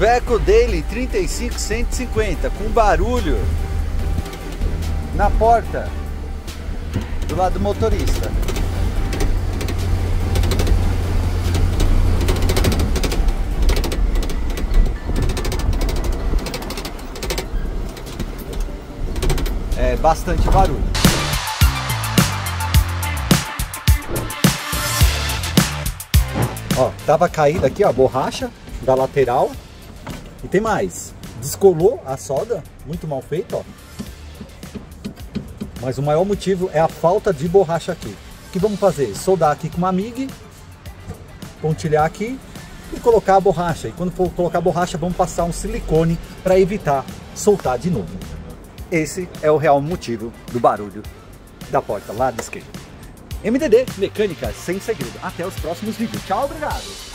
Iveco Daily 35150 com barulho na porta do lado do motorista. É bastante barulho. Ó, tava caída aqui, ó, a borracha da lateral. E tem mais. Descolou a solda, muito mal feito, ó. Mas o maior motivo é a falta de borracha aqui. O que vamos fazer? Soldar aqui com uma MIG, pontilhar aqui e colocar a borracha. E quando for colocar a borracha, vamos passar um silicone para evitar soltar de novo. Esse é o real motivo do barulho da porta lá da esquerda. MDD, mecânica sem segredo. Até os próximos vídeos. Tchau, obrigado!